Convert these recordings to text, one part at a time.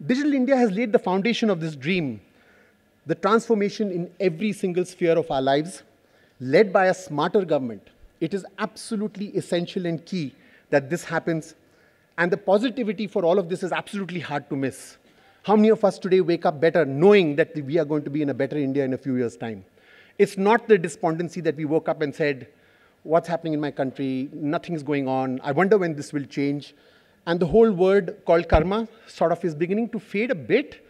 Digital India has laid the foundation of this dream, the transformation in every single sphere of our lives, led by a smarter government. It is absolutely essential and key that this happens, and the positivity for all of this is absolutely hard to miss. How many of us today wake up better knowing that we are going to be in a better India in a few years' time? It's not the despondency that we woke up and said, what's happening in my country? Nothing's going on. I wonder when this will change. And the whole word called karma sort of is beginning to fade a bit,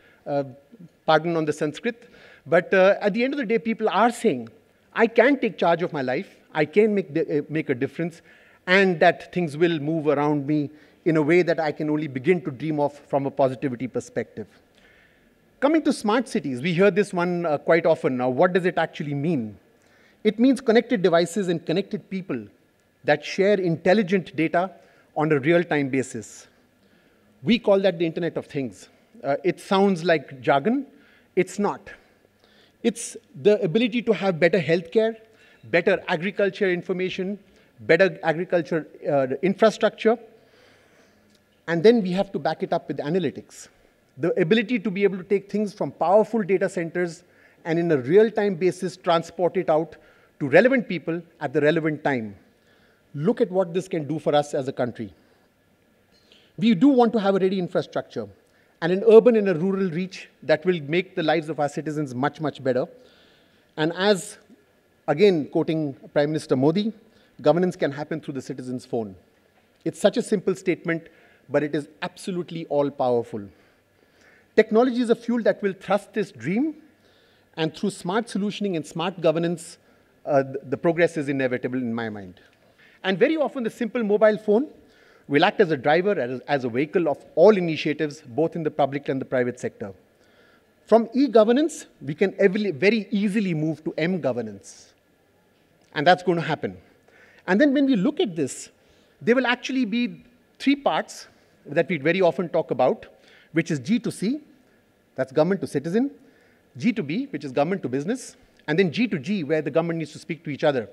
pardon on the Sanskrit. But at the end of the day, people are saying, I can take charge of my life, I can make a difference, and that things will move around me in a way that I can only begin to dream of from a positivity perspective. Coming to smart cities, we hear this one quite often. Now, what does it actually mean? It means connected devices and connected people that share intelligent data on a real-time basis. We call that the Internet of Things. It sounds like jargon. It's not. It's the ability to have better healthcare, better agriculture information, better agriculture infrastructure, and then we have to back it up with analytics. The ability to be able to take things from powerful data centers and in a real-time basis transport it out to relevant people at the relevant time. Look at what this can do for us as a country. We do want to have a ready infrastructure and an urban and a rural reach that will make the lives of our citizens much, much better. And as, again, quoting Prime Minister Modi, governance can happen through the citizen's phone. It's such a simple statement, but it is absolutely all-powerful. Technology is a fuel that will thrust this dream, and through smart solutioning and smart governance, the progress is inevitable in my mind. And very often, the simple mobile phone will act as a driver, as a vehicle of all initiatives, both in the public and the private sector. From e-governance, we can very easily move to m-governance. And that's going to happen. And then when we look at this, there will actually be three parts that we very often talk about, which is G to C, that's government to citizen, G to B, which is government to business, and then G to G, where the government needs to speak to each other.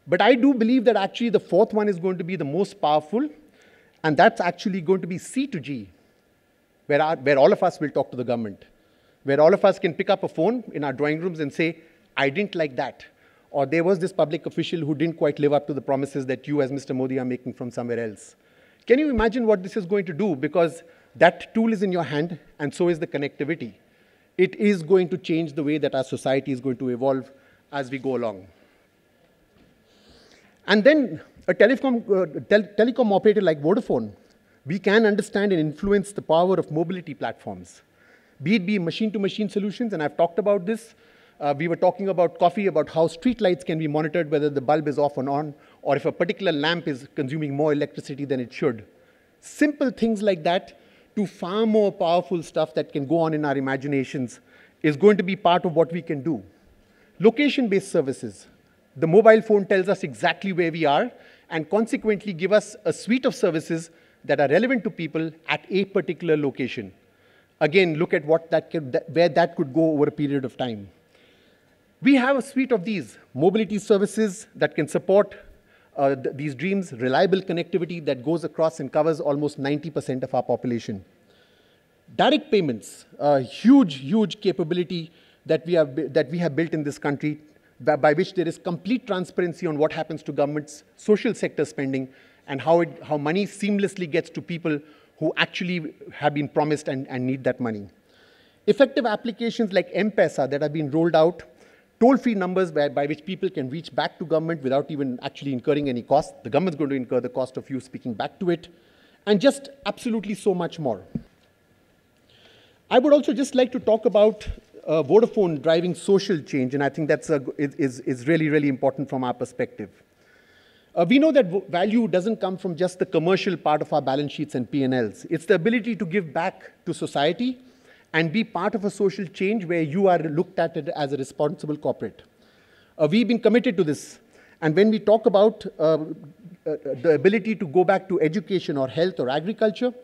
But I do believe that actually the fourth one is going to be the most powerful, and that's actually going to be C to G, where all of us will talk to the government, where all of us can pick up a phone in our drawing rooms and say, I didn't like that, or there was this public official who didn't quite live up to the promises that you as Mr. Modi are making from somewhere else. Can you imagine what this is going to do? Because that tool is in your hand, and so is the connectivity. It is going to change the way that our society is going to evolve as we go along. And then a telecom operator like Vodafone, we can understand and influence the power of mobility platforms, be it machine-to-machine solutions, and I've talked about this. We were talking about coffee, about how street lights can be monitored, whether the bulb is off or on, or if a particular lamp is consuming more electricity than it should. Simple things like that to far more powerful stuff that can go on in our imaginations is going to be part of what we can do. Location-based services. The mobile phone tells us exactly where we are and consequently give us a suite of services that are relevant to people at a particular location. Again, look at where that could go over a period of time. We have a suite of these mobility services that can support these dreams, reliable connectivity that goes across and covers almost 90% of our population. Direct payments, a huge, huge capability that we have built in this country, by which there is complete transparency on what happens to government's social sector spending and how money seamlessly gets to people who actually have been promised and need that money. Effective applications like M-Pesa that have been rolled out, toll-free numbers by which people can reach back to government without even actually incurring any cost. The government's going to incur the cost of you speaking back to it, and just absolutely so much more. I would also just like to talk about Vodafone driving social change, and I think that's is really, really important from our perspective. We know that value doesn't come from just the commercial part of our balance sheets and P&Ls. It's the ability to give back to society and be part of a social change where you are looked at it as a responsible corporate. We've been committed to this. And when we talk about the ability to go back to education or health or agriculture,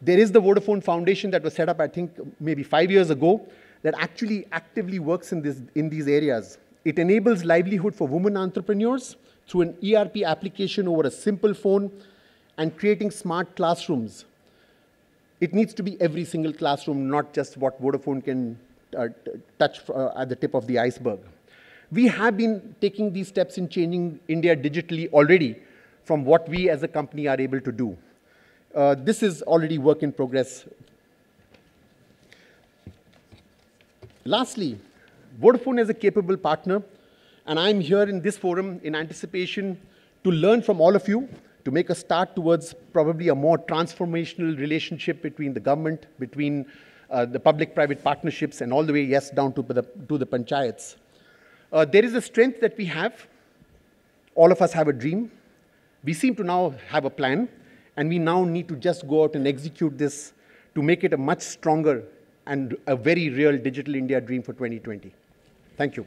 there is the Vodafone Foundation that was set up, I think, maybe 5 years ago, that actually actively works in these areas. It enables livelihood for women entrepreneurs through an ERP application over a simple phone and creating smart classrooms. It needs to be every single classroom, not just what Vodafone can touch at the tip of the iceberg. We have been taking these steps in changing India digitally already from what we as a company are able to do. This is already work in progress. Lastly, Vodafone is a capable partner, and I'm here in this forum in anticipation to learn from all of you, to make a start towards probably a more transformational relationship between the government, between the public-private partnerships, and all the way, yes, down to the panchayats. There is a strength that we have. All of us have a dream. We seem to now have a plan, and we now need to just go out and execute this to make it a much stronger and a very real digital India dream for 2020. Thank you.